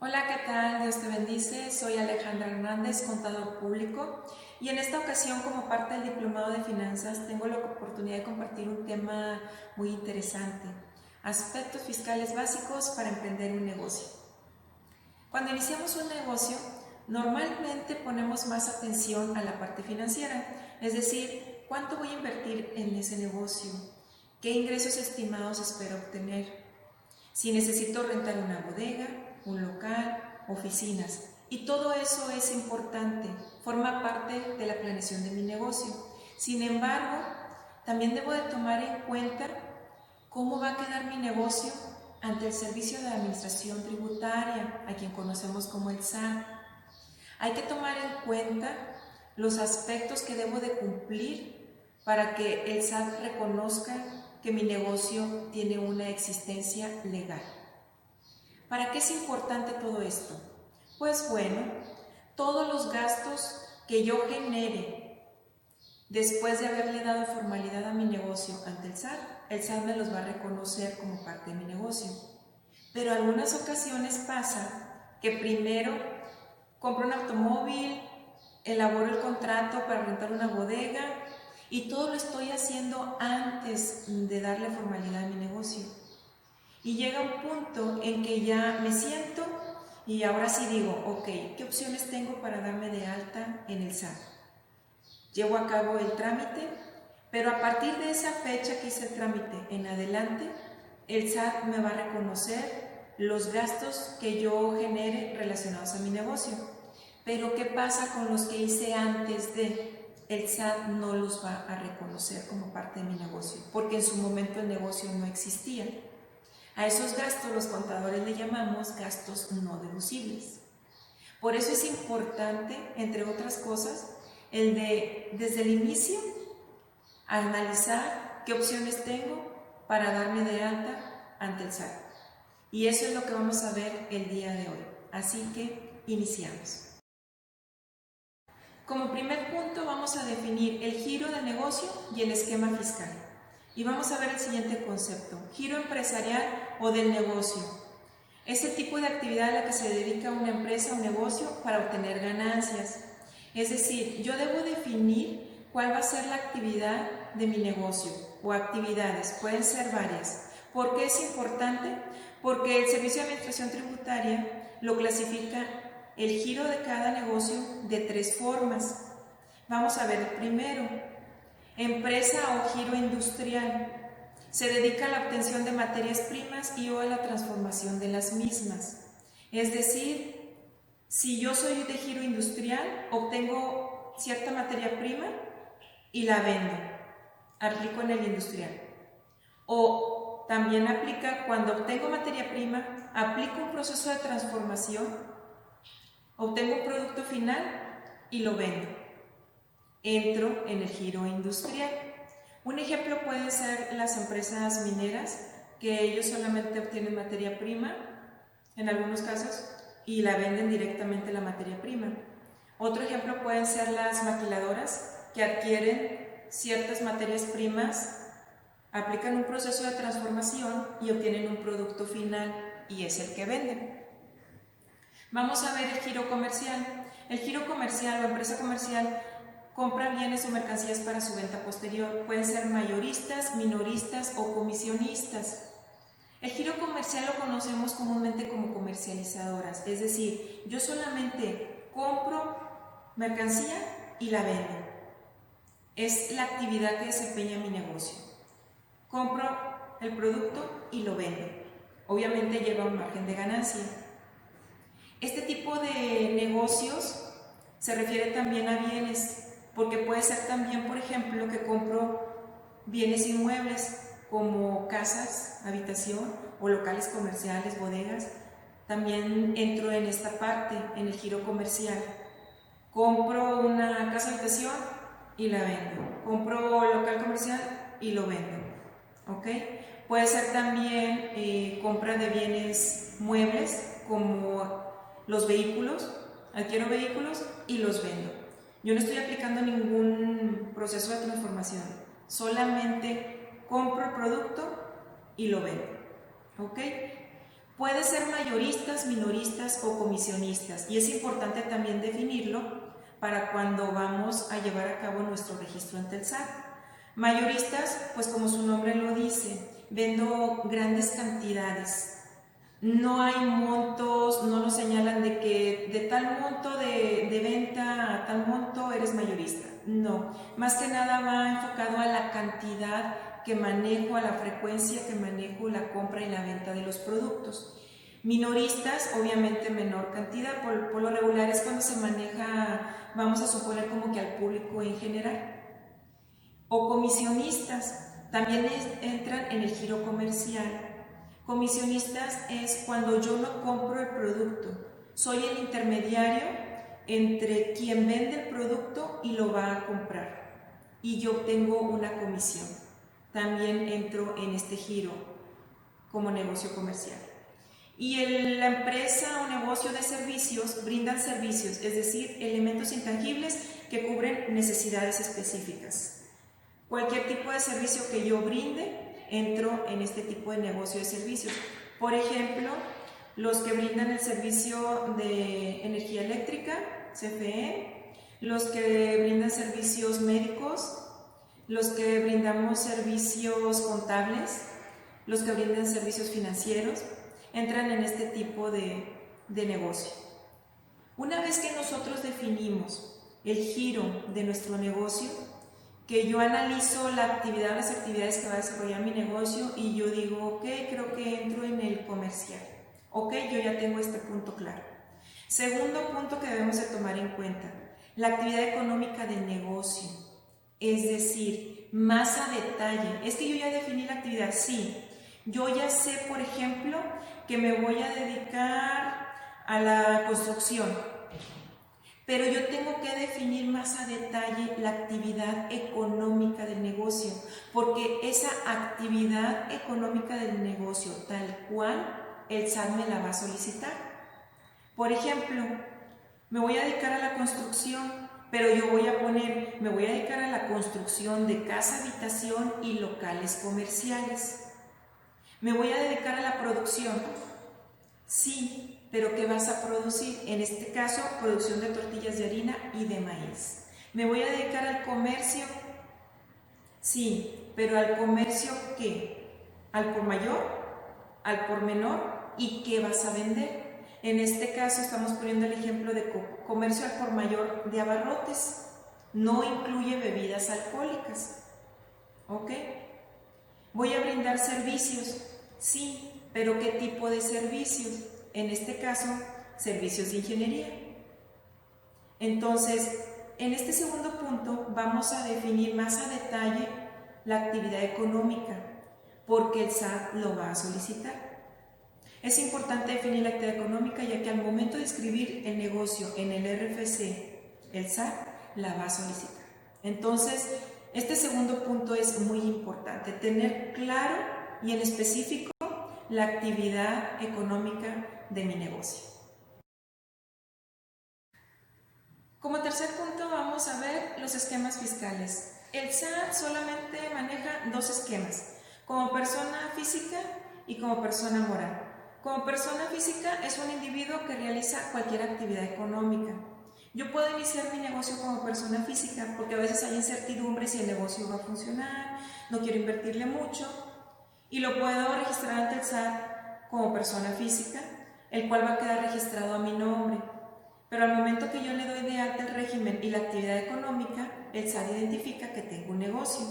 Hola, ¿qué tal? Dios te bendice. Soy Alejandra Hernández, contador público, y en esta ocasión, como parte del Diplomado de Finanzas, tengo la oportunidad de compartir un tema muy interesante: aspectos fiscales básicos para emprender un negocio. Cuando iniciamos un negocio, normalmente ponemos más atención a la parte financiera, es decir, ¿cuánto voy a invertir en ese negocio? ¿Qué ingresos estimados espero obtener? Si necesito rentar una bodega, un local, oficinas. Y todo eso es importante, forma parte de la planeación de mi negocio. Sin embargo, también debo de tomar en cuenta cómo va a quedar mi negocio ante el Servicio de Administración Tributaria, a quien conocemos como el SAT. Hay que tomar en cuenta los aspectos que debo de cumplir para que el SAT reconozca que mi negocio tiene una existencia legal. ¿Para qué es importante todo esto? Pues bueno, todos los gastos que yo genere después de haberle dado formalidad a mi negocio ante el SAT me los va a reconocer como parte de mi negocio. Pero en algunas ocasiones pasa que primero compro un automóvil, elaboro el contrato para rentar una bodega y todo lo estoy haciendo antes de darle formalidad a mi negocio. Y llega un punto en que ya me siento y ahora sí digo, ok, ¿qué opciones tengo para darme de alta en el SAT? Llevo a cabo el trámite, pero a partir de esa fecha que hice el trámite en adelante, el SAT me va a reconocer los gastos que yo genere relacionados a mi negocio. Pero ¿qué pasa con los que hice antes de? El SAT no los va a reconocer como parte de mi negocio, porque en su momento el negocio no existía. A esos gastos los contadores le llamamos gastos no deducibles. Por eso es importante, entre otras cosas, el de desde el inicio analizar qué opciones tengo para darme de alta ante el SAT. Y eso es lo que vamos a ver el día de hoy. Así que iniciamos. Como primer punto vamos a definir el giro del negocio y el esquema fiscal. Y vamos a ver el siguiente concepto: giro empresarial o del negocio. Es el tipo de actividad a la que se dedica una empresa o negocio para obtener ganancias. Es decir, yo debo definir cuál va a ser la actividad de mi negocio o actividades, pueden ser varias. ¿Por qué es importante? Porque el Servicio de Administración Tributaria lo clasifica el giro de cada negocio de tres formas. Vamos a ver primero: empresa o giro industrial. Se dedica a la obtención de materias primas y o a la transformación de las mismas. Es decir, si yo soy de giro industrial, obtengo cierta materia prima y la vendo, aplico en el industrial. O también aplica cuando obtengo materia prima, aplico un proceso de transformación, obtengo un producto final y lo vendo. Entro en el giro industrial. Un ejemplo pueden ser las empresas mineras, que ellos solamente obtienen materia prima, en algunos casos, y la venden directamente la materia prima. Otro ejemplo pueden ser las maquiladoras, que adquieren ciertas materias primas, aplican un proceso de transformación y obtienen un producto final, y es el que venden. Vamos a ver el giro comercial. El giro comercial o empresa comercial compra bienes o mercancías para su venta posterior. Pueden ser mayoristas, minoristas o comisionistas. El giro comercial lo conocemos comúnmente como comercializadoras, es decir, yo solamente compro mercancía y la vendo. Es la actividad que desempeña mi negocio. Compro el producto y lo vendo. Obviamente lleva un margen de ganancia. Este tipo de negocios se refiere también a bienes, porque puede ser también, por ejemplo, que compro bienes inmuebles como casas, habitación o locales comerciales, bodegas. También entro en esta parte, en el giro comercial. Compro una casa habitación y la vendo. Compro local comercial y lo vendo. ¿Ok? Puede ser también compra de bienes muebles como los vehículos. Adquiero vehículos y los vendo. Yo no estoy aplicando ningún proceso de transformación, solamente compro el producto y lo vendo. ¿Ok? Puede ser mayoristas, minoristas o comisionistas, y es importante también definirlo para cuando vamos a llevar a cabo nuestro registro ante el SAT. Mayoristas, pues como su nombre lo dice, vendo grandes cantidades. No hay montos, no nos señalan de que de tal monto de venta a tal monto eres mayorista. No, más que nada va enfocado a la cantidad que manejo, a la frecuencia que manejo la compra y la venta de los productos. Minoristas, obviamente menor cantidad, por lo regular es cuando se maneja, vamos a suponer como que al público en general. O comisionistas, también entran en el giro comercial. Comisionistas es cuando yo no compro el producto, soy el intermediario entre quien vende el producto y lo va a comprar y yo obtengo una comisión. También entro en este giro como negocio comercial. Y la empresa o negocio de servicios brindan servicios, es decir, elementos intangibles que cubren necesidades específicas. Cualquier tipo de servicio que yo brinde, entro en este tipo de negocio de servicios. Por ejemplo, los que brindan el servicio de energía eléctrica, CFE, los que brindan servicios médicos, los que brindamos servicios contables, los que brindan servicios financieros, entran en este tipo de negocio. Una vez que nosotros definimos el giro de nuestro negocio, que yo analizo la actividad, las actividades que va a desarrollar mi negocio y yo digo, ok, creo que entro en el comercial. Ok, yo ya tengo este punto claro. Segundo punto que debemos de tomar en cuenta, la actividad económica del negocio. Es decir, más a detalle. Es que yo ya definí la actividad, sí. Yo ya sé, por ejemplo, que me voy a dedicar a la construcción. Pero yo tengo que definir más a detalle la actividad económica del negocio, porque esa actividad económica del negocio, tal cual, el SAT me la va a solicitar. Por ejemplo, me voy a dedicar a la construcción, pero yo voy a poner, me voy a dedicar a la construcción de casa, habitación y locales comerciales. Me voy a dedicar a la producción. Sí, pero ¿qué vas a producir? En este caso, producción de tortillas de harina y de maíz. ¿Me voy a dedicar al comercio? Sí, pero ¿al comercio qué? ¿Al por mayor? ¿Al por menor? ¿Y qué vas a vender? En este caso estamos poniendo el ejemplo de comercio al por mayor de abarrotes. No incluye bebidas alcohólicas. ¿Ok? ¿Voy a brindar servicios? Sí, pero ¿qué tipo de servicios? En este caso, servicios de ingeniería. Entonces, en este segundo punto vamos a definir más a detalle la actividad económica, porque el SAT lo va a solicitar. Es importante definir la actividad económica, ya que al momento de escribir el negocio en el RFC, el SAT la va a solicitar. Entonces, este segundo punto es muy importante, tener claro y en específico la actividad económica de mi negocio. Como tercer punto vamos a ver los esquemas fiscales. El SAT solamente maneja dos esquemas, como persona física y como persona moral. Como persona física es un individuo que realiza cualquier actividad económica. Yo puedo iniciar mi negocio como persona física porque a veces hay incertidumbre si el negocio va a funcionar, no quiero invertirle mucho y lo puedo registrar ante el SAT como persona física, el cual va a quedar registrado a mi nombre. Pero al momento que yo le doy de alta el régimen y la actividad económica, el SAT identifica que tengo un negocio.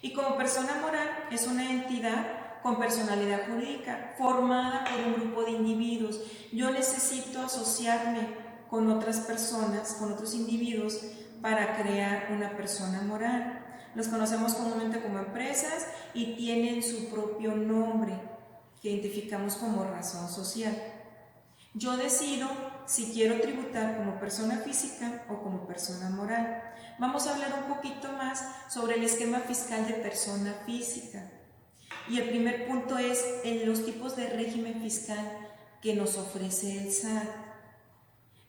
Y como persona moral es una entidad con personalidad jurídica formada por un grupo de individuos. Yo necesito asociarme con otras personas, con otros individuos para crear una persona moral. Los conocemos comúnmente como empresas y tienen su propio nombre que identificamos como razón social. Yo decido si quiero tributar como persona física o como persona moral. Vamos a hablar un poquito más sobre el esquema fiscal de persona física. Y el primer punto es en los tipos de régimen fiscal que nos ofrece el SAT.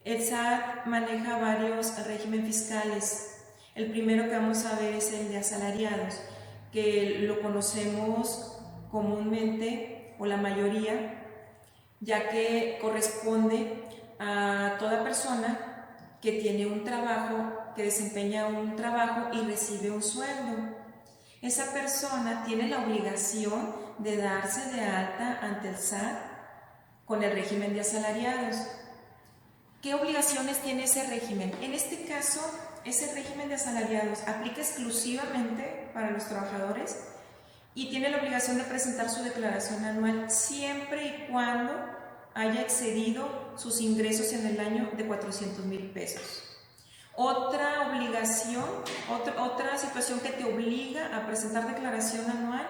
El SAT maneja varios regímenes fiscales. El primero que vamos a ver es el de asalariados, que lo conocemos comúnmente, o la mayoría, ya que corresponde a toda persona que tiene un trabajo, que desempeña un trabajo y recibe un sueldo. Esa persona tiene la obligación de darse de alta ante el SAT con el régimen de asalariados. ¿Qué obligaciones tiene ese régimen? En este caso, ese régimen de asalariados aplica exclusivamente para los trabajadores y tiene la obligación de presentar su declaración anual siempre y cuando haya excedido sus ingresos en el año de 400,000 pesos. Otra obligación, otra situación que te obliga a presentar declaración anual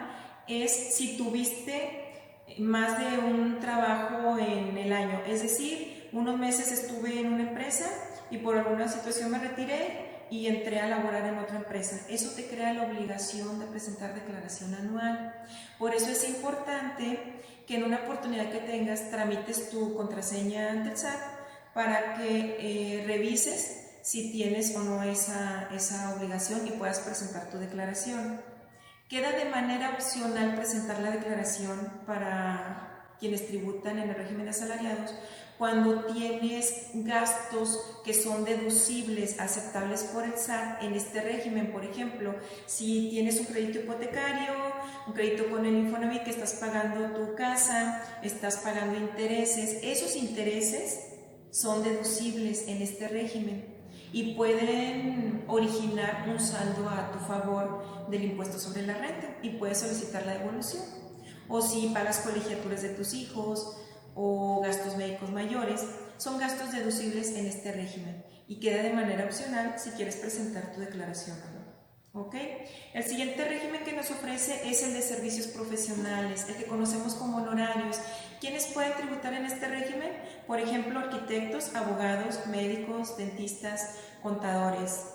es si tuviste más de un trabajo en el año, es decir, unos meses estuve en una empresa y por alguna situación me retiré y entré a laborar en otra empresa. Eso te crea la obligación de presentar declaración anual. Por eso es importante que en una oportunidad que tengas tramites tu contraseña ante el SAT para que revises si tienes o no esa obligación y puedas presentar tu declaración. Queda de manera opcional presentar la declaración para quienes tributan en el régimen de asalariados cuando tienes gastos que son deducibles, aceptables por el SAT en este régimen. Por ejemplo, si tienes un crédito hipotecario, un crédito con el Infonavit que estás pagando tu casa, estás pagando intereses, esos intereses son deducibles en este régimen y pueden originar un saldo a tu favor del impuesto sobre la renta y puedes solicitar la devolución. O si pagas colegiaturas de tus hijos o gastos médicos mayores, son gastos deducibles en este régimen y queda de manera opcional si quieres presentar tu declaración anual. ¿Ok? El siguiente régimen que nos ofrece es el de servicios profesionales, el que conocemos como honorarios. ¿Quiénes pueden tributar en este régimen? Por ejemplo, arquitectos, abogados, médicos, dentistas, contadores.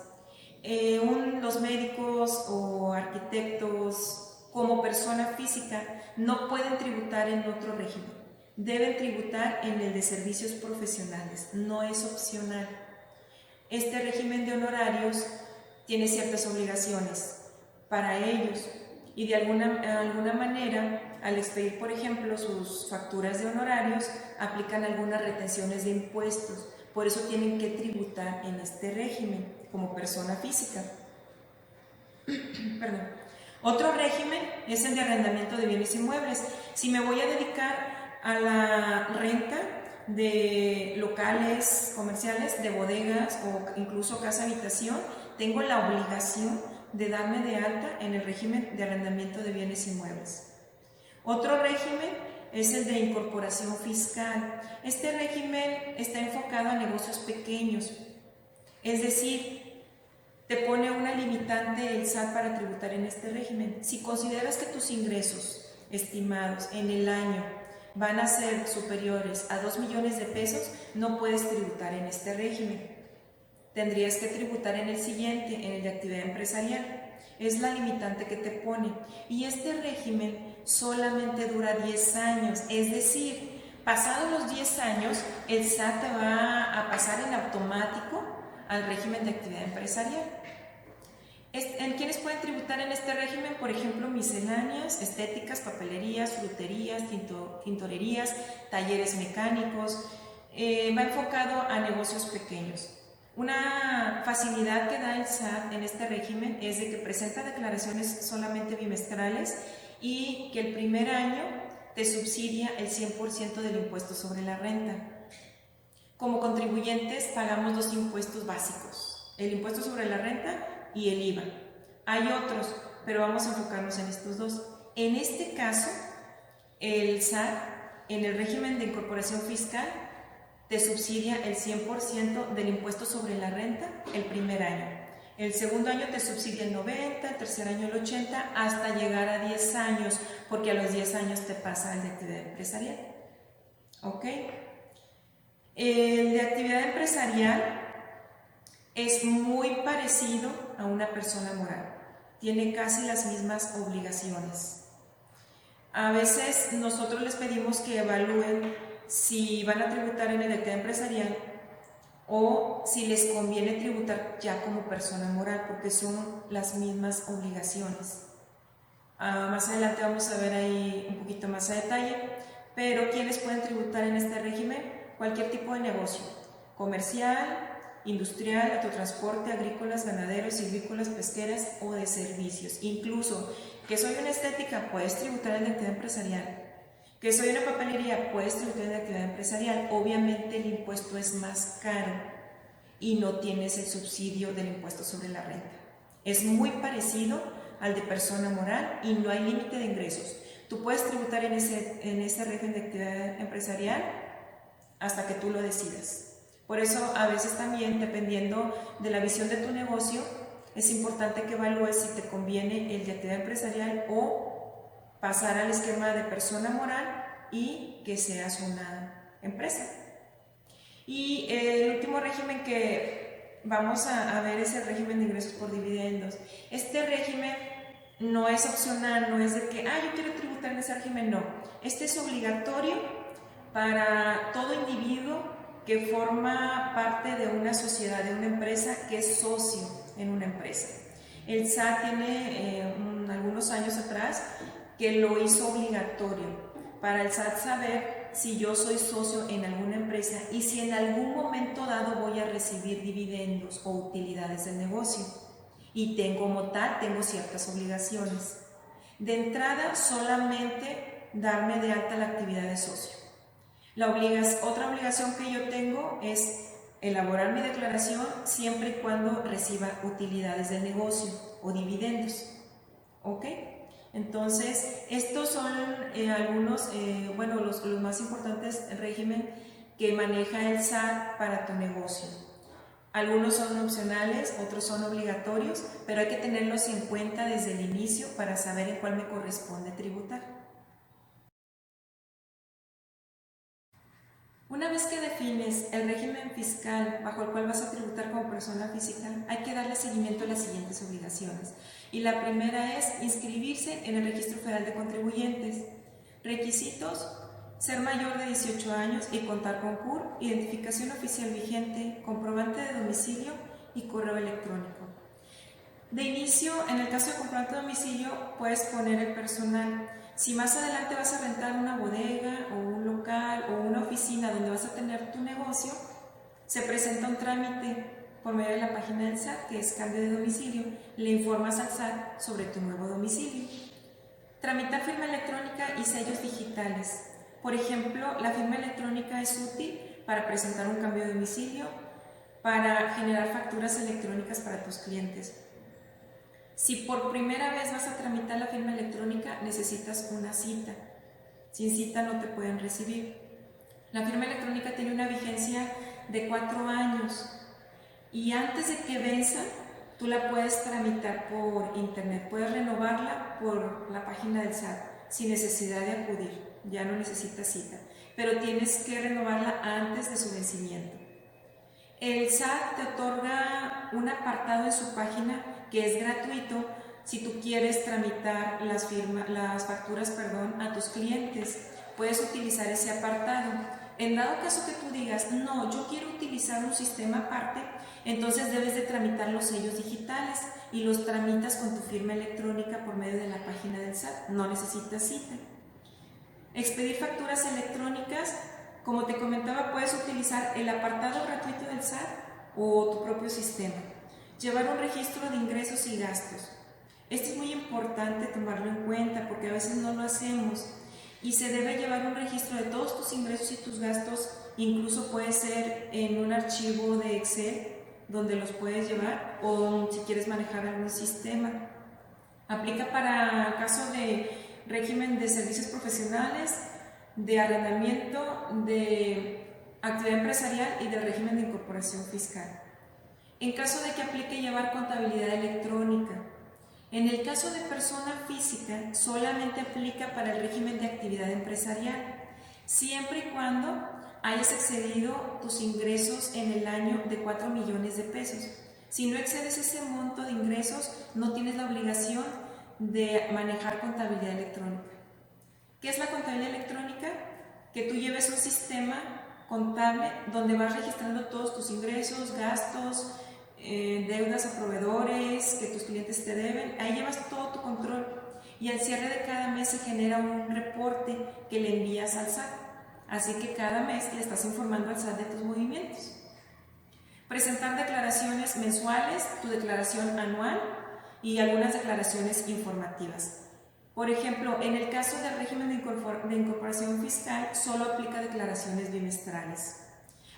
Los médicos o arquitectos como persona física no pueden tributar en otro régimen. Deben tributar en el de servicios profesionales, no es opcional. Este régimen de honorarios tiene ciertas obligaciones para ellos y de alguna manera, al expedir, por ejemplo, sus facturas de honorarios, aplican algunas retenciones de impuestos. Por eso tienen que tributar en este régimen como persona física. Perdón. Otro régimen es el de arrendamiento de bienes inmuebles. Si me voy a dedicar a la renta de locales comerciales, de bodegas o incluso casa habitación, tengo la obligación de darme de alta en el régimen de arrendamiento de bienes inmuebles. Otro régimen es el de incorporación fiscal. Este régimen está enfocado a negocios pequeños, es decir, te pone una limitante el SAT para tributar en este régimen. Si consideras que tus ingresos estimados en el año van a ser superiores a 2 millones de pesos, no puedes tributar en este régimen. Tendrías que tributar en el siguiente, en el de actividad empresarial. Es la limitante que te pone. Y este régimen solamente dura 10 años, es decir, pasados los 10 años, el SAT te va a pasar en automático al régimen de actividad empresarial. ¿En quiénes pueden tributar en este régimen? Por ejemplo, misceláneas, estéticas, papelerías, fruterías, tintorerías, talleres mecánicos. Va enfocado a negocios pequeños. Una facilidad que da el SAT en este régimen es de que presenta declaraciones solamente bimestrales y que el primer año te subsidia el 100% del impuesto sobre la renta. Como contribuyentes pagamos dos impuestos básicos, el impuesto sobre la renta y el IVA. Hay otros, pero vamos a enfocarnos en estos dos. En este caso, el SAT, en el régimen de incorporación fiscal, te subsidia el 100% del impuesto sobre la renta el primer año. El segundo año te subsidia el 90%, el tercer año el 80%, hasta llegar a 10 años, porque a los 10 años te pasa el de actividad empresarial. ¿Ok? El de actividad empresarial es muy parecido a una persona moral. Tiene casi las mismas obligaciones. A veces nosotros les pedimos que evalúen si van a tributar en el actividad empresarial o si les conviene tributar ya como persona moral, porque son las mismas obligaciones. Más adelante vamos a ver ahí un poquito más a detalle, pero ¿quiénes pueden tributar en este régimen? Cualquier tipo de negocio, comercial, industrial, autotransporte, agrícolas, ganaderos, silvícolas, pesqueras o de servicios. Incluso que soy una estética, puedes tributar en la actividad empresarial. Que soy una papelería, puedes tributar en la actividad empresarial. Obviamente el impuesto es más caro y no tienes el subsidio del impuesto sobre la renta. Es muy parecido al de persona moral y no hay límite de ingresos. Tú puedes tributar en ese régimen de actividad empresarial hasta que tú lo decidas. Por eso a veces también, dependiendo de la visión de tu negocio, es importante que evalúes si te conviene el de actividad empresarial o pasar al esquema de persona moral y que seas una empresa. Y el último régimen que vamos a ver es el régimen de ingresos por dividendos. Este régimen no es opcional, no es de que, yo quiero tributar en ese régimen, no. Este es obligatorio para todo individuo que forma parte de una sociedad, de una empresa, que es socio en una empresa. El SAT tiene algunos años atrás que lo hizo obligatorio para el SAT saber si yo soy socio en alguna empresa y si en algún momento dado voy a recibir dividendos o utilidades del negocio. Y como tal, tengo ciertas obligaciones. De entrada, solamente darme de alta la actividad de socio. Otra obligación que yo tengo es elaborar mi declaración siempre y cuando reciba utilidades del negocio o dividendos. ¿Ok? Entonces, estos son algunos, los más importantes régimen que maneja el SAT para tu negocio. Algunos son opcionales, otros son obligatorios, pero hay que tenerlos en cuenta desde el inicio para saber en cuál me corresponde tributar. Una vez que defines el régimen fiscal bajo el cual vas a tributar como persona física, hay que darle seguimiento a las siguientes obligaciones. Y la primera es inscribirse en el Registro Federal de Contribuyentes. Requisitos: ser mayor de 18 años y contar con CUR, identificación oficial vigente, comprobante de domicilio y correo electrónico. De inicio, en el caso de comprobante de domicilio, puedes poner el personal. Si más adelante vas a rentar una bodega o un local o una oficina donde vas a tener tu negocio, se presenta un trámite por medio de la página del SAT, que es cambio de domicilio. Le informas al SAT sobre tu nuevo domicilio. Tramitar firma electrónica y sellos digitales. Por ejemplo, la firma electrónica es útil para presentar un cambio de domicilio, para generar facturas electrónicas para tus clientes. Si por primera vez vas a tramitar la firma electrónica, necesitas una cita. Sin cita no te pueden recibir. La firma electrónica tiene una vigencia de 4 años y antes de que venza, tú la puedes tramitar por internet. Puedes renovarla por la página del SAT sin necesidad de acudir. Ya no necesitas cita, pero tienes que renovarla antes de su vencimiento. El SAT te otorga un apartado en su página que es gratuito si tú quieres tramitar las facturas a tus clientes. Puedes utilizar ese apartado. En dado caso que tú digas, no, yo quiero utilizar un sistema aparte, entonces debes de tramitar los sellos digitales y los tramitas con tu firma electrónica por medio de la página del SAT. No necesitas cita. Expedir facturas electrónicas. Como te comentaba, puedes utilizar el apartado gratuito del SAT o tu propio sistema. Llevar un registro de ingresos y gastos. Esto es muy importante tomarlo en cuenta porque a veces no lo hacemos y se debe llevar un registro de todos tus ingresos y tus gastos. Incluso puede ser en un archivo de Excel donde los puedes llevar, o si quieres manejar algún sistema. Aplica para el caso de régimen de servicios profesionales, de arrendamiento, de actividad empresarial y del régimen de incorporación fiscal. En caso de que aplique llevar contabilidad electrónica. En el caso de persona física, solamente aplica para el régimen de actividad empresarial, siempre y cuando hayas excedido tus ingresos en el año de 4 millones de pesos. Si no excedes ese monto de ingresos, no tienes la obligación de manejar contabilidad electrónica. ¿Qué es la contabilidad electrónica? Que tú lleves un sistema contable donde vas registrando todos tus ingresos, gastos, deudas a proveedores que tus clientes te deben. Ahí llevas todo tu control. y al cierre de cada mes se genera un reporte que le envías al SAT. Así que cada mes le estás informando al SAT de tus movimientos. Presentar declaraciones mensuales, tu declaración anual y algunas declaraciones informativas. Por ejemplo, en el caso del régimen de incorporación fiscal, solo aplica declaraciones bimestrales.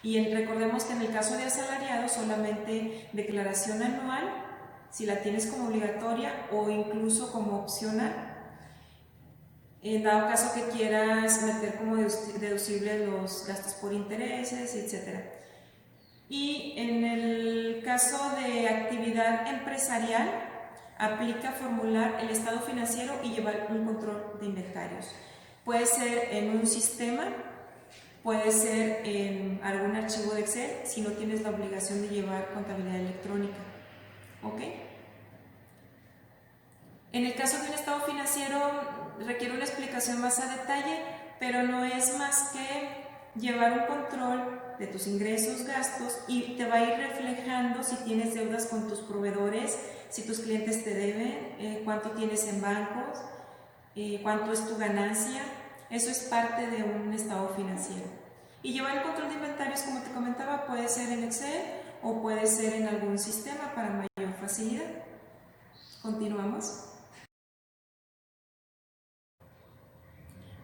Y recordemos que en el caso de asalariado, solamente declaración anual, si la tienes como obligatoria o incluso como opcional, en dado caso que quieras meter como deducible los gastos por intereses, etc. Y en el caso de actividad empresarial, aplica formular el estado financiero y llevar un control de inventarios. Puede ser en un sistema, puede ser en algún archivo de Excel, si no tienes la obligación de llevar contabilidad electrónica. ¿Ok? En el caso de un estado financiero requiere una explicación más a detalle, pero no es más que llevar un control de tus ingresos, gastos, y te va a ir reflejando si tienes deudas con tus proveedores, si tus clientes te deben, cuánto tienes en bancos, cuánto es tu ganancia. Eso es parte de un estado financiero. Y llevar el control de inventarios, como te comentaba, puede ser en Excel o puede ser en algún sistema para mayor facilidad. Continuamos.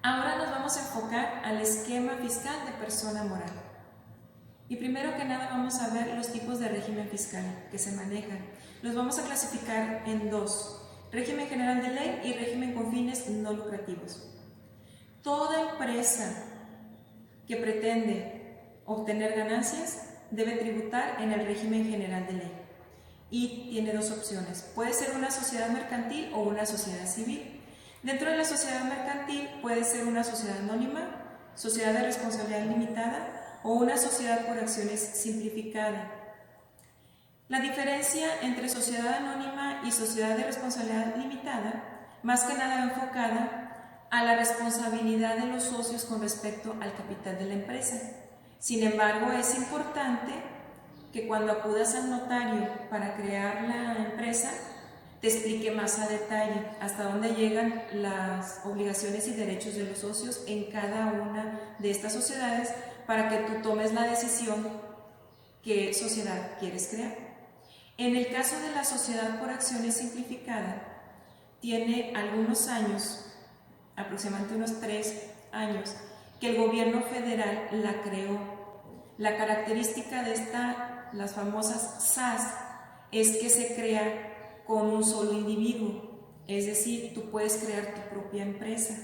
Ahora nos vamos a enfocar al esquema fiscal de persona moral. Y primero que nada vamos a ver los tipos de régimen fiscal que se manejan. Los vamos a clasificar en dos: régimen general de ley y régimen con fines no lucrativos. Toda empresa que pretende obtener ganancias debe tributar en el régimen general de ley. Y tiene dos opciones: puede ser una sociedad mercantil o una sociedad civil. Dentro de la sociedad mercantil puede ser una sociedad anónima, sociedad de responsabilidad limitada o una sociedad por acciones simplificada. La diferencia entre sociedad anónima y sociedad de responsabilidad limitada, más que nada enfocada a la responsabilidad de los socios con respecto al capital de la empresa. Sin embargo, es importante que cuando acudas al notario para crear la empresa, te explique más a detalle hasta dónde llegan las obligaciones y derechos de los socios en cada una de estas sociedades para que tú tomes la decisión qué sociedad quieres crear. En el caso de la sociedad por acciones simplificada, tiene algunos años, aproximadamente unos 3 años, que el gobierno federal la creó. La característica de las famosas SAS, es que se crea con un solo individuo, es decir, tú puedes crear tu propia empresa.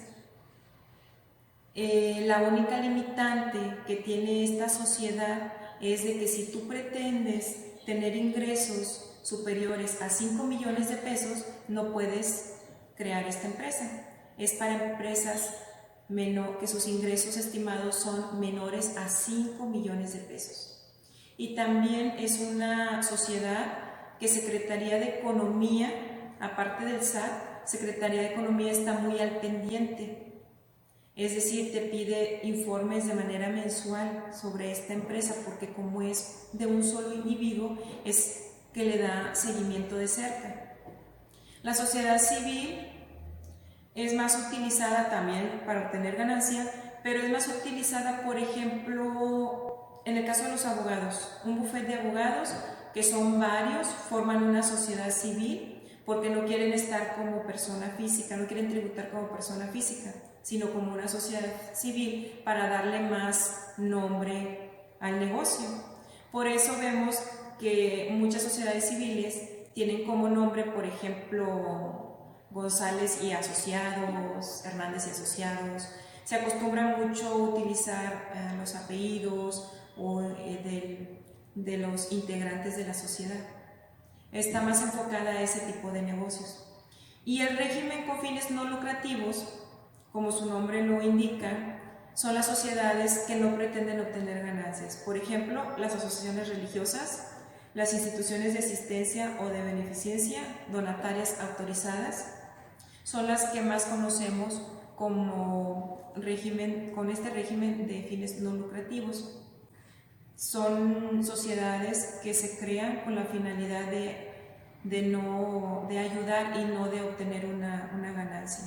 La única limitante que tiene esta sociedad es de que si tú pretendes tener ingresos superiores a 5 millones de pesos, no puedes crear esta empresa. Es para empresas que sus ingresos estimados son menores a 5 millones de pesos. Y también es una sociedad que Secretaría de Economía, aparte del SAT, Secretaría de Economía está muy al pendiente. Es decir, te pide informes de manera mensual sobre esta empresa, porque como es de un solo individuo, es que le da seguimiento de cerca. La sociedad civil es más utilizada también para obtener ganancia, pero es más utilizada, por ejemplo, en el caso de los abogados. Un bufete de abogados, que son varios, forman una sociedad civil porque no quieren estar como persona física, no quieren tributar como persona física, sino como una sociedad civil para darle más nombre al negocio. Por eso vemos que muchas sociedades civiles tienen como nombre, por ejemplo, González y Asociados, Hernández y Asociados. Se acostumbra mucho a utilizar los apellidos o de los integrantes de la sociedad. Está más enfocada a ese tipo de negocios. Y el régimen con fines no lucrativos, como su nombre lo indica, son las sociedades que no pretenden obtener ganancias. Por ejemplo, las asociaciones religiosas, las instituciones de asistencia o de beneficencia, donatarias autorizadas, son las que más conocemos como régimen, con este régimen de fines no lucrativos. Son sociedades que se crean con la finalidad de de ayudar y no de obtener una ganancia.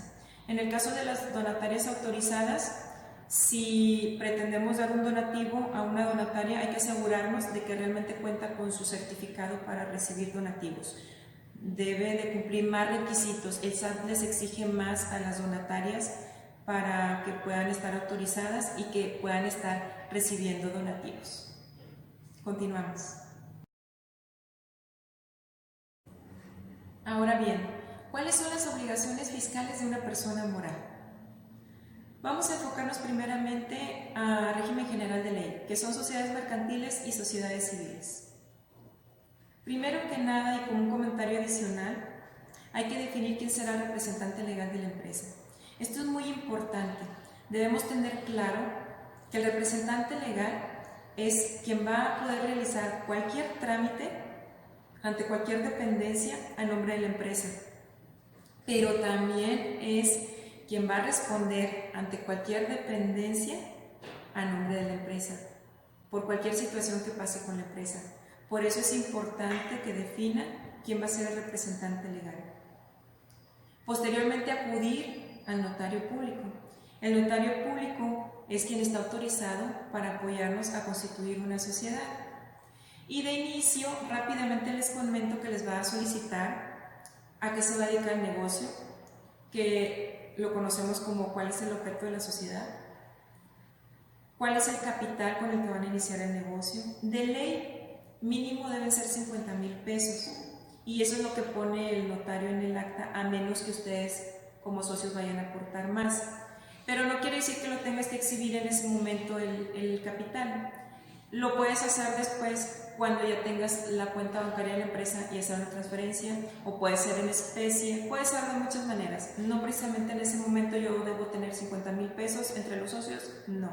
En el caso de las donatarias autorizadas, si pretendemos dar un donativo a una donataria, hay que asegurarnos de que realmente cuenta con su certificado para recibir donativos. Debe de cumplir más requisitos. El SAT les exige más a las donatarias para que puedan estar autorizadas y que puedan estar recibiendo donativos. Continuamos. Ahora bien, ¿cuáles son las obligaciones fiscales de una persona moral? Vamos a enfocarnos primeramente al régimen general de ley, que son sociedades mercantiles y sociedades civiles. Primero que nada, y como un comentario adicional, hay que definir quién será el representante legal de la empresa. Esto es muy importante. Debemos tener claro que el representante legal es quien va a poder realizar cualquier trámite ante cualquier dependencia a nombre de la empresa, pero también es quien va a responder ante cualquier dependencia a nombre de la empresa, por cualquier situación que pase con la empresa. Por eso es importante que defina quién va a ser el representante legal. Posteriormente, acudir al notario público. El notario público es quien está autorizado para apoyarnos a constituir una sociedad. Y de inicio, rápidamente les comento que les va a solicitar a qué se va a dedicar el negocio, que lo conocemos como cuál es el objeto de la sociedad, cuál es el capital con el que van a iniciar el negocio. De ley, mínimo deben ser 50,000 pesos, y eso es lo que pone el notario en el acta, a menos que ustedes como socios vayan a aportar más. Pero no quiere decir que lo tengas que exhibir en ese momento el capital. Lo puedes hacer después cuando ya tengas la cuenta bancaria de la empresa y hacer una transferencia, o puede ser en especie, puede ser de muchas maneras. No precisamente en ese momento yo debo tener 50,000 pesos entre los socios, no.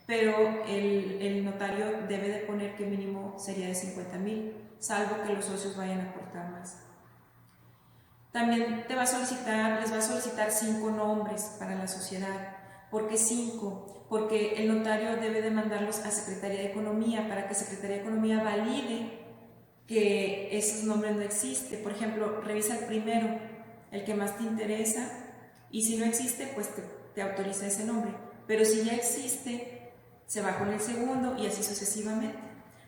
Pero el notario debe de poner que mínimo sería de 50,000, salvo que los socios vayan a aportar más. También les va a solicitar 5 nombres para la sociedad. ¿Por qué 5? Porque el notario debe de mandarlos a Secretaría de Economía para que Secretaría de Economía valide que esos nombres no existen. Por ejemplo, revisa el primero, el que más te interesa, y si no existe, pues te autoriza ese nombre. Pero si ya existe, se va con el segundo y así sucesivamente.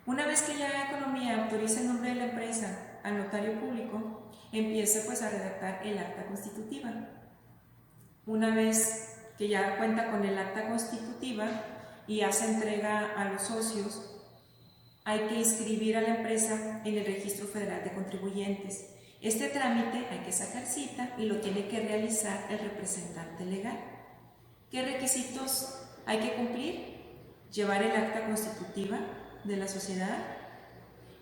Una vez que ya Economía autoriza el nombre de la empresa al notario público, empieza pues a redactar el acta constitutiva. Una vez que ya cuenta con el acta constitutiva y hace entrega a los socios, hay que inscribir a la empresa en el Registro Federal de Contribuyentes. Este trámite hay que sacar cita y lo tiene que realizar el representante legal. ¿Qué requisitos hay que cumplir? Llevar el acta constitutiva de la sociedad,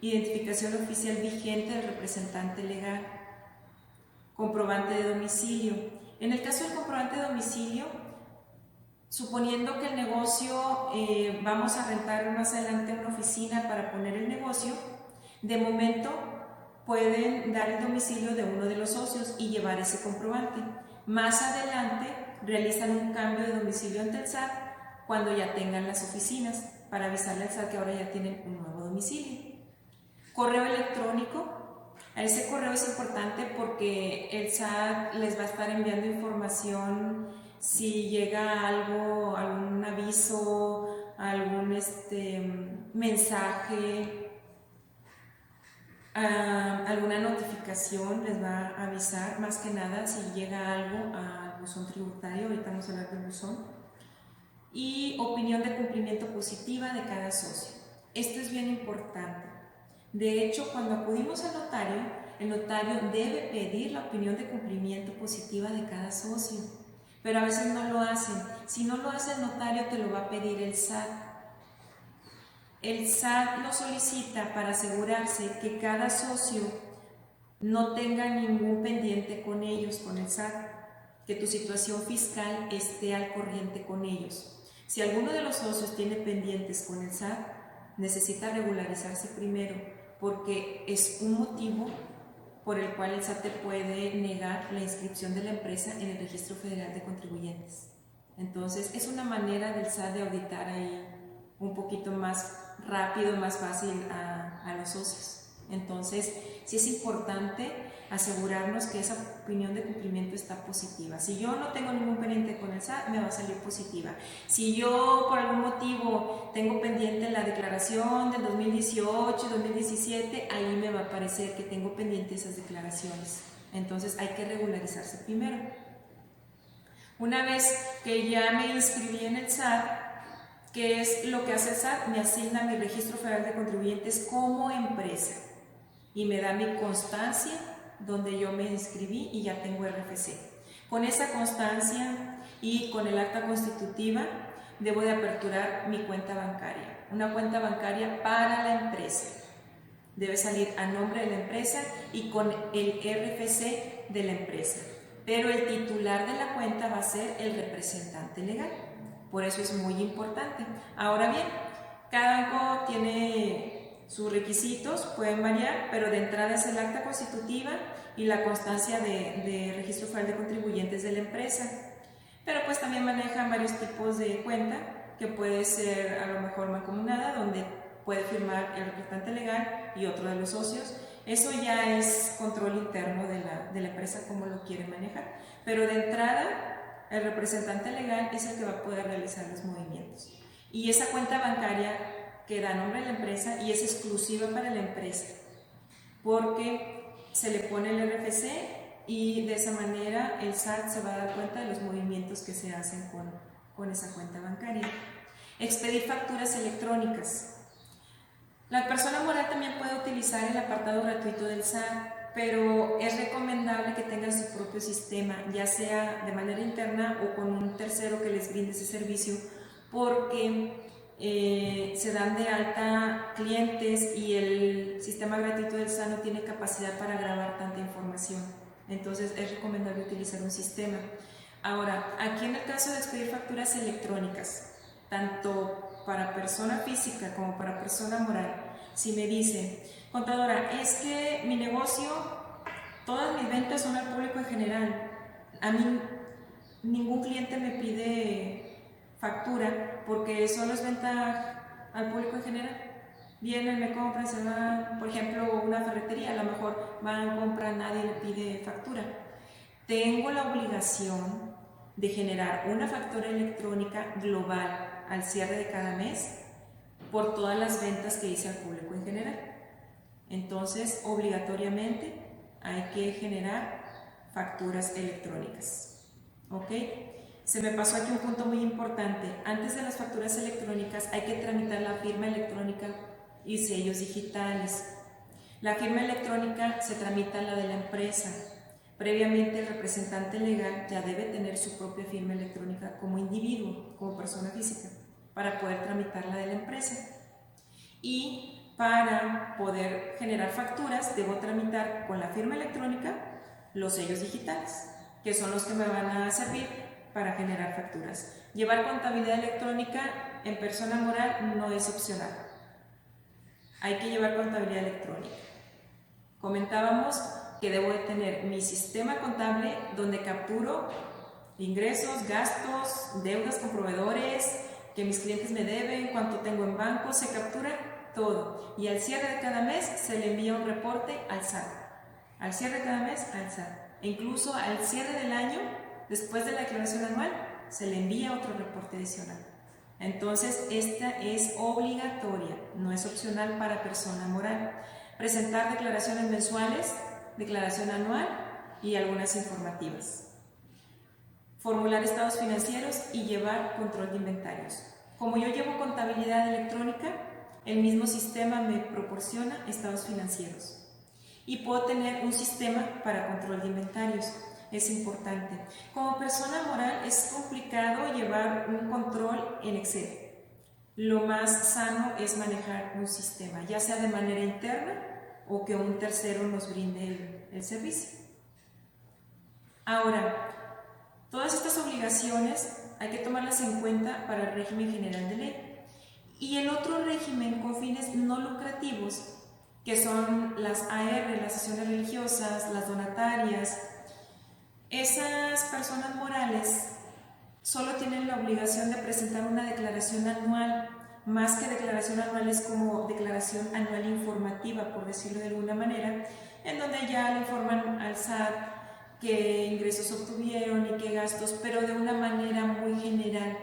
identificación oficial vigente del representante legal, comprobante de domicilio. En el caso del comprobante de domicilio, suponiendo que el negocio vamos a rentar más adelante una oficina para poner el negocio, de momento pueden dar el domicilio de uno de los socios y llevar ese comprobante. Más adelante realizan un cambio de domicilio ante el SAT cuando ya tengan las oficinas, para avisarle al SAT que ahora ya tienen un nuevo domicilio. Correo electrónico. A ese correo es importante porque el SAT les va a estar enviando información si llega algo, algún aviso, algún mensaje, alguna notificación, les va a avisar más que nada si llega algo al buzón tributario. Ahorita vamos a hablar del buzón. Y opinión de cumplimiento positiva de cada socio. Esto es bien importante. De hecho, cuando acudimos al notario, el notario debe pedir la opinión de cumplimiento positiva de cada socio, pero a veces no lo hacen. Si no lo hace el notario, te lo va a pedir el SAT. El SAT lo solicita para asegurarse que cada socio no tenga ningún pendiente con ellos, con el SAT, que tu situación fiscal esté al corriente con ellos. Si alguno de los socios tiene pendientes con el SAT, necesita regularizarse primero, porque es un motivo por el cual el SAT te puede negar la inscripción de la empresa en el Registro Federal de Contribuyentes. Entonces, es una manera del SAT de auditar ahí un poquito más rápido, más fácil a los socios. Entonces, sí es importante asegurarnos que esa opinión de cumplimiento está positiva. Si yo no tengo ningún pendiente con el SAT, me va a salir positiva. Si yo por algún motivo tengo pendiente la declaración del 2018, 2017, ahí me va a aparecer que tengo pendiente esas declaraciones. Entonces hay que regularizarse primero. Una vez que ya me inscribí en el SAT, ¿qué es lo que hace el SAT? Me asigna mi registro federal de contribuyentes como empresa y me da mi constancia donde yo me inscribí y ya tengo RFC. Con esa constancia y con el acta constitutiva debo de aperturar mi cuenta bancaria, una cuenta bancaria para la empresa. Debe salir a nombre de la empresa y con el RFC de la empresa, pero el titular de la cuenta va a ser el representante legal. Por eso es muy importante. Ahora bien, cada banco tiene sus requisitos, pueden variar, pero de entrada es el acta constitutiva y la constancia de registro federal de contribuyentes de la empresa. Pero pues también manejan varios tipos de cuenta, que puede ser a lo mejor mancomunada, donde puede firmar el representante legal y otro de los socios. Eso ya es control interno de la empresa, cómo lo quiere manejar. Pero de entrada, el representante legal es el que va a poder realizar los movimientos. Y esa cuenta bancaria queda a nombre de la empresa y es exclusiva para la empresa, porque se le pone el RFC y de esa manera el SAT se va a dar cuenta de los movimientos que se hacen con esa cuenta bancaria. Expedir facturas electrónicas. La persona moral también puede utilizar el apartado gratuito del SAT, pero es recomendable que tengan su propio sistema, ya sea de manera interna o con un tercero que les brinde ese servicio, porque se dan de alta clientes y el sistema gratuito del SAT no tiene capacidad para grabar tanta información. Entonces es recomendable utilizar un sistema. Ahora, aquí en el caso de expedir facturas electrónicas, tanto para persona física como para persona moral, si me dicen, contadora, es que mi negocio, todas mis ventas son al público en general, a mí ningún cliente me pide factura porque solo es venta al público en general. Vienen, me compran, se van, por ejemplo, una ferretería, a lo mejor van, compran, nadie le pide factura. Tengo la obligación de generar una factura electrónica global al cierre de cada mes por todas las ventas que hice al público en general. Entonces, obligatoriamente hay que generar facturas electrónicas. ¿Ok? Se me pasó aquí un punto muy importante. Antes de las facturas electrónicas hay que tramitar la firma electrónica y sellos digitales. La firma electrónica se tramita la de la empresa. Previamente el representante legal ya debe tener su propia firma electrónica como individuo, como persona física, para poder tramitar la de la empresa. Y para poder generar facturas debo tramitar con la firma electrónica los sellos digitales, que son los que me van a servir para generar facturas. Llevar contabilidad electrónica en persona moral no es opcional. Hay que llevar contabilidad electrónica. Comentábamos que debo de tener mi sistema contable donde capturo ingresos, gastos, deudas con proveedores, que mis clientes me deben, cuánto tengo en banco, se captura todo. Y al cierre de cada mes se le envía un reporte al SAT. Al cierre de cada mes al SAT. E incluso al cierre del año, después de la declaración anual, se le envía otro reporte adicional. Entonces, esta es obligatoria, no es opcional para persona moral. Presentar declaraciones mensuales, declaración anual y algunas informativas. Formular estados financieros y llevar control de inventarios. Como yo llevo contabilidad electrónica, el mismo sistema me proporciona estados financieros. Y puedo tener un sistema para control de inventarios. Es importante. Como persona moral es complicado llevar un control en Excel. Lo más sano es manejar un sistema, ya sea de manera interna o que un tercero nos brinde el servicio. Ahora, todas estas obligaciones hay que tomarlas en cuenta para el régimen general de ley. Y el otro régimen con fines no lucrativos, que son las AR, las asociaciones religiosas, las donatarias, esas personas morales solo tienen la obligación de presentar una declaración anual más que declaración anual, es como declaración anual informativa, por decirlo de alguna manera, en donde ya le informan al SAT qué ingresos obtuvieron y qué gastos, pero de una manera muy general,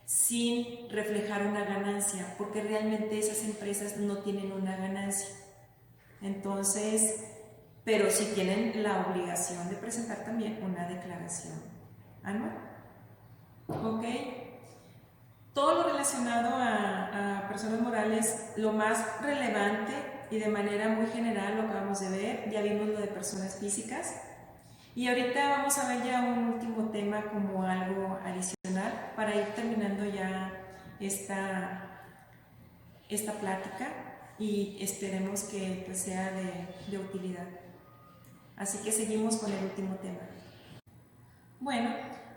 sin reflejar una ganancia, porque realmente esas empresas no tienen una ganancia. Entonces, pero sí tienen la obligación de presentar también una declaración anual. ¿Ok? Todo lo relacionado a personas morales, lo más relevante y de manera muy general lo acabamos de ver, ya vimos lo de personas físicas. Y ahorita vamos a ver ya un último tema como algo adicional para ir terminando ya esta plática y esperemos que pues, sea de utilidad. Así que seguimos con el último tema. Bueno,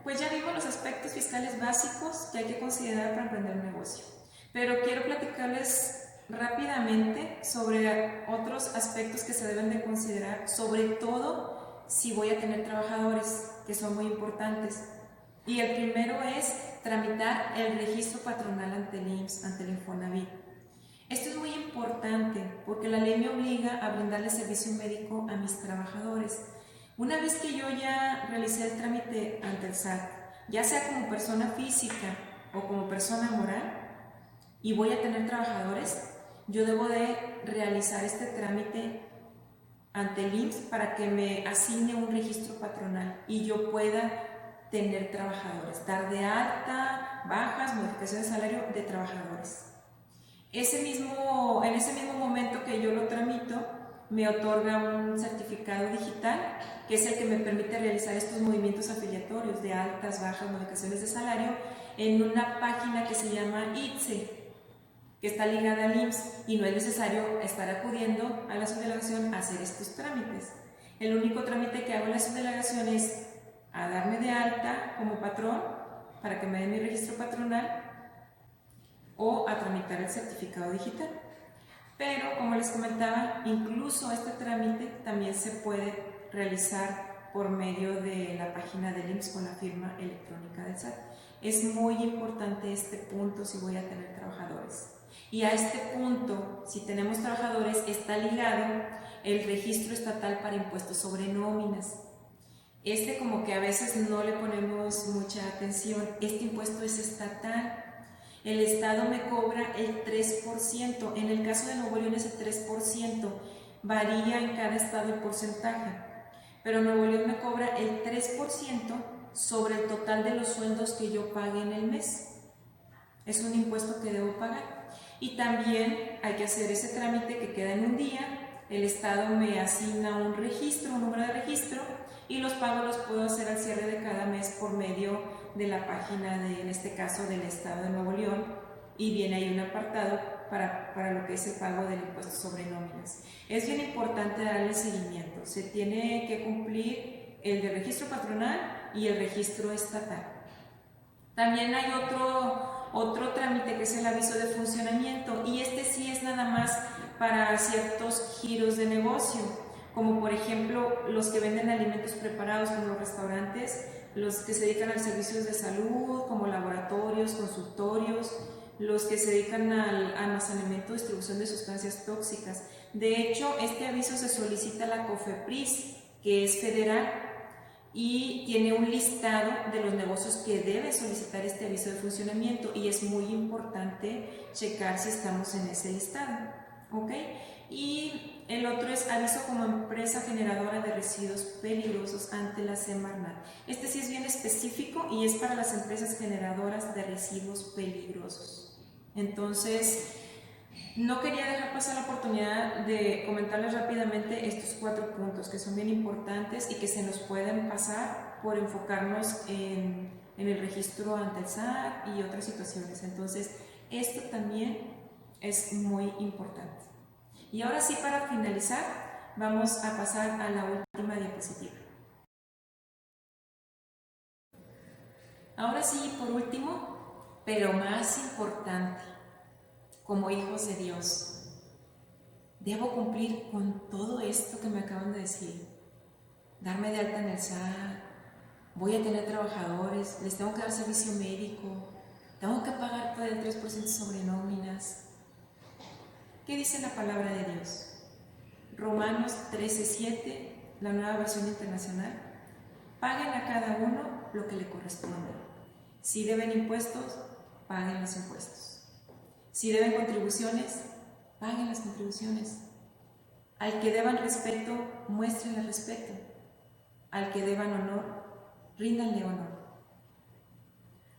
pues ya vimos los aspectos fiscales básicos que hay que considerar para emprender un negocio. Pero quiero platicarles rápidamente sobre otros aspectos que se deben de considerar, sobre todo si voy a tener trabajadores, que son muy importantes. Y el primero es tramitar el registro patronal ante el IMSS, ante el Infonavit. Esto es muy importante porque la ley me obliga a brindarle servicio médico a mis trabajadores. Una vez que yo ya realicé el trámite ante el SAT, ya sea como persona física o como persona moral, y voy a tener trabajadores, yo debo de realizar este trámite ante el IMSS para que me asigne un registro patronal y yo pueda tener trabajadores, dar de alta, bajas, modificación de salario de trabajadores. En ese mismo momento que yo lo tramito, me otorga un certificado digital, que es el que me permite realizar estos movimientos afiliatorios de altas, bajas, modificaciones de salario, en una página que se llama ITSE, que está ligada al IMSS, y no es necesario estar acudiendo a la subdelegación a hacer estos trámites. El único trámite que hago en la subdelegación es a darme de alta como patrón para que me den mi registro patronal o a tramitar el certificado digital. Pero, como les comentaba, incluso este trámite también se puede realizar por medio de la página del IMSS con la firma electrónica del SAT. Es muy importante este punto si voy a tener trabajadores. Y a este punto, si tenemos trabajadores, está ligado el registro estatal para impuestos sobre nóminas. Como que a veces no le ponemos mucha atención, este impuesto es estatal. El Estado me cobra el 3%, en el caso de Nuevo León es el 3%, varía en cada estado el porcentaje, pero Nuevo León me cobra el 3% sobre el total de los sueldos que yo pague en el mes. Es un impuesto que debo pagar. Y también hay que hacer ese trámite que queda en un día, el Estado me asigna un registro, un número de registro, y los pagos los puedo hacer al cierre de cada mes por medio de la página en este caso del Estado de Nuevo León, y viene ahí un apartado para lo que es el pago del impuesto sobre nóminas. Es bien importante darle seguimiento, se tiene que cumplir el de registro patronal y el registro estatal. También hay otro trámite que es el aviso de funcionamiento, y este sí es nada más para ciertos giros de negocio, como por ejemplo los que venden alimentos preparados como los restaurantes, los que se dedican a servicios de salud como laboratorios, consultorios, los que se dedican al almacenamiento y distribución de sustancias tóxicas. De hecho, este aviso se solicita a la COFEPRIS, que es federal, y tiene un listado de los negocios que deben solicitar este aviso de funcionamiento, y es muy importante checar si estamos en ese listado, ¿ok? Y el otro es aviso como empresa generadora de residuos peligrosos ante la Semarnat. Este sí es bien específico y es para las empresas generadoras de residuos peligrosos. Entonces, no quería dejar pasar la oportunidad de comentarles rápidamente estos 4 puntos que son bien importantes y que se nos pueden pasar por enfocarnos en el registro ante el SAT y otras situaciones. Entonces, esto también es muy importante. Y ahora sí, para finalizar, vamos a pasar a la última diapositiva. Ahora sí, por último, pero más importante, como hijos de Dios, debo cumplir con todo esto que me acaban de decir. Darme de alta en el SAT, voy a tener trabajadores, les tengo que dar servicio médico, Tengo que pagar todo el 3% sobre nóminas. ¿Qué dice la palabra de Dios? Romanos 13:7, la Nueva Versión Internacional. Paguen a cada uno lo que le corresponde. Si deben impuestos, paguen los impuestos. Si deben contribuciones, paguen las contribuciones. Al que deban respeto, muéstrenle respeto. Al que deban honor, ríndanle honor.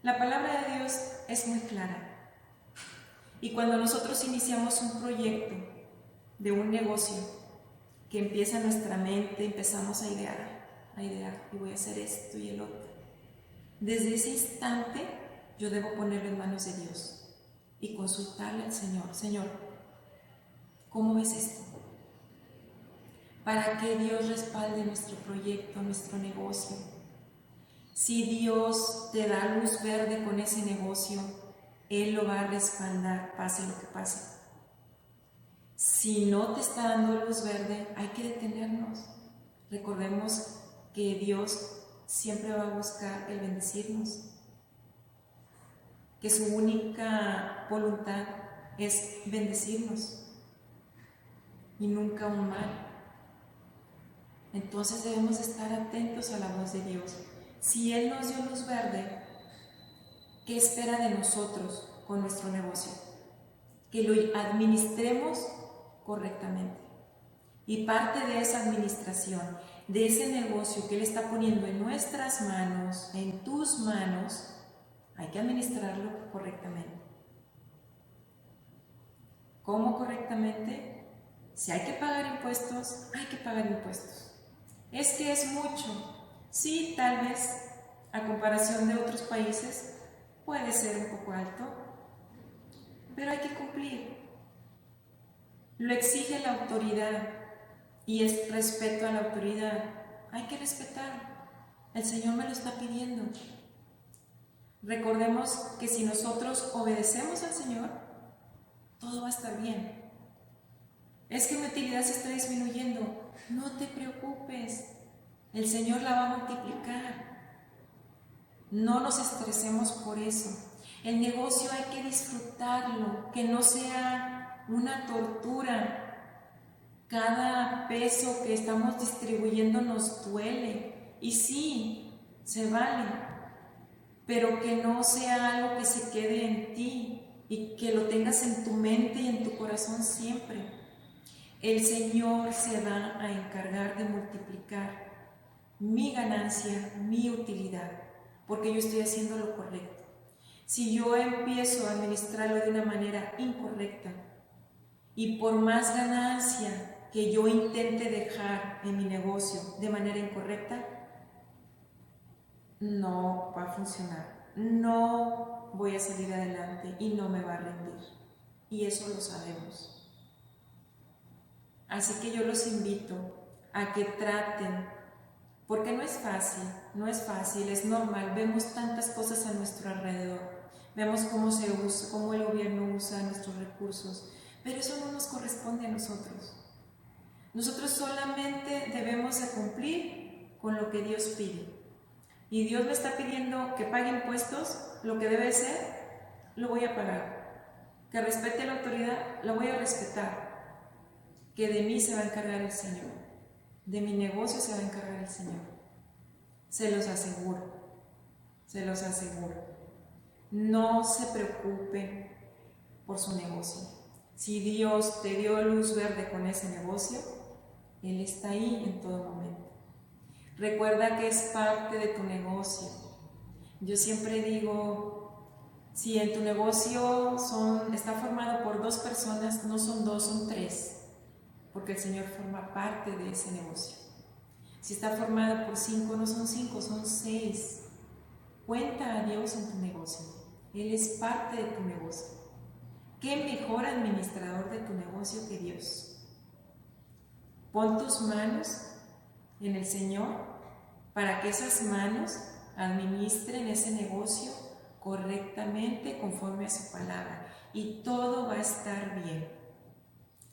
La palabra de Dios es muy clara. Y cuando nosotros iniciamos un proyecto de un negocio que empieza en nuestra mente, empezamos a idear, y voy a hacer esto y el otro. Desde ese instante yo debo ponerlo en manos de Dios y consultarle al Señor. Señor, ¿cómo ves esto? Para que Dios respalde nuestro proyecto, nuestro negocio. Si Dios te da luz verde con ese negocio, Él lo va a respaldar, pase lo que pase. Si no te está dando luz verde, hay que detenernos. Recordemos que Dios siempre va a buscar el bendecirnos, que su única voluntad es bendecirnos y nunca un mal. Entonces debemos estar atentos a la voz de Dios. Si Él nos dio luz verde, ¿qué espera de nosotros con nuestro negocio? Que lo administremos correctamente. Y parte de esa administración, de ese negocio que Él está poniendo en nuestras manos, en tus manos, hay que administrarlo correctamente. ¿Cómo correctamente? Si hay que pagar impuestos, hay que pagar impuestos. Es que es mucho. Sí, tal vez, a comparación de otros países, puede ser un poco alto, pero hay que cumplir. Lo exige la autoridad y es respeto a la autoridad. Hay que respetar. El Señor me lo está pidiendo. Recordemos que si nosotros obedecemos al Señor, todo va a estar bien. Es que mi utilidad se está disminuyendo. No te preocupes. El Señor la va a multiplicar. No nos estresemos por eso. El negocio hay que disfrutarlo, que no sea una tortura. Cada peso que estamos distribuyendo nos duele. Y sí, se vale, pero que no sea algo que se quede en ti y que lo tengas en tu mente y en tu corazón siempre. El Señor se va a encargar de multiplicar mi ganancia, mi utilidad, porque yo estoy haciendo lo correcto. Si yo empiezo a administrarlo de una manera incorrecta y por más ganancia que yo intente dejar en mi negocio de manera incorrecta, no va a funcionar, no voy a salir adelante y no me va a rendir. Y eso lo sabemos. Así que yo los invito a que traten, porque no es fácil, es normal. Vemos tantas cosas a nuestro alrededor, vemos cómo el gobierno usa nuestros recursos, pero eso no nos corresponde a nosotros. Nosotros solamente debemos de cumplir con lo que Dios pide. Y Dios me está pidiendo que pague impuestos, lo que debe ser, lo voy a pagar. Que respete a la autoridad, la voy a respetar. Que de mí se va a encargar el Señor, de mi negocio se va a encargar el Señor. Se los aseguro, se los aseguro. No se preocupen por su negocio. Si Dios te dio luz verde con ese negocio, Él está ahí en todo momento. Recuerda que es parte de tu negocio. Yo siempre digo, si en tu negocio está formado por 2 personas, no son 2, son 3. Porque el Señor forma parte de ese negocio. Si está formado por 5, no son 5, son 6. Cuenta a Dios en tu negocio. Él es parte de tu negocio. ¿Qué mejor administrador de tu negocio que Dios? Pon tus manos en el Señor para que esas manos administren ese negocio correctamente conforme a su palabra y todo va a estar bien.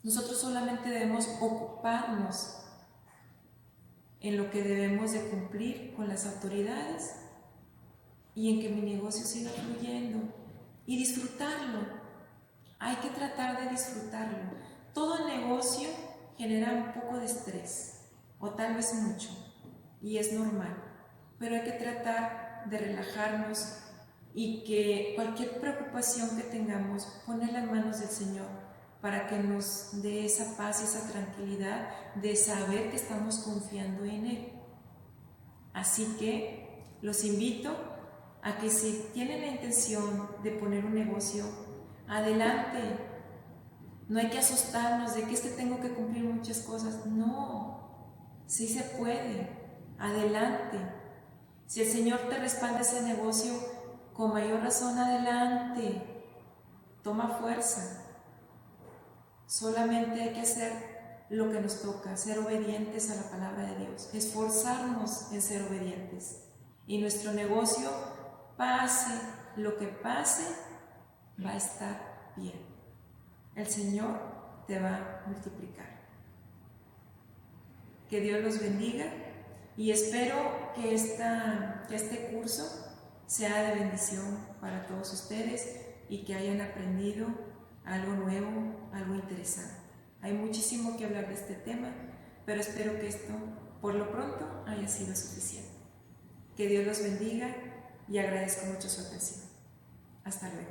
Nosotros solamente debemos ocuparnos en lo que debemos de cumplir con las autoridades y en que mi negocio siga fluyendo. y disfrutarlo. Hay que tratar de disfrutarlo. Todo negocio genera un poco de estrés, o tal vez mucho, y es normal, pero hay que tratar de relajarnos y que cualquier preocupación que tengamos, ponerla en manos del Señor para que nos dé esa paz y esa tranquilidad de saber que estamos confiando en Él. Así que los invito a que si tienen la intención de poner un negocio, adelante. No hay que asustarnos de que es que tengo que cumplir muchas cosas. No, sí se puede. Adelante. Si el Señor te respalda ese negocio, con mayor razón adelante. Toma fuerza. Solamente hay que hacer lo que nos toca, ser obedientes a la palabra de Dios, esforzarnos en ser obedientes. Y nuestro negocio, pase lo que pase, va a estar bien. El Señor te va a multiplicar. Que Dios los bendiga y espero que este curso sea de bendición para todos ustedes y que hayan aprendido algo nuevo, algo interesante. Hay muchísimo que hablar de este tema, pero espero que esto, por lo pronto, haya sido suficiente. Que Dios los bendiga y agradezco mucho su atención. Hasta luego.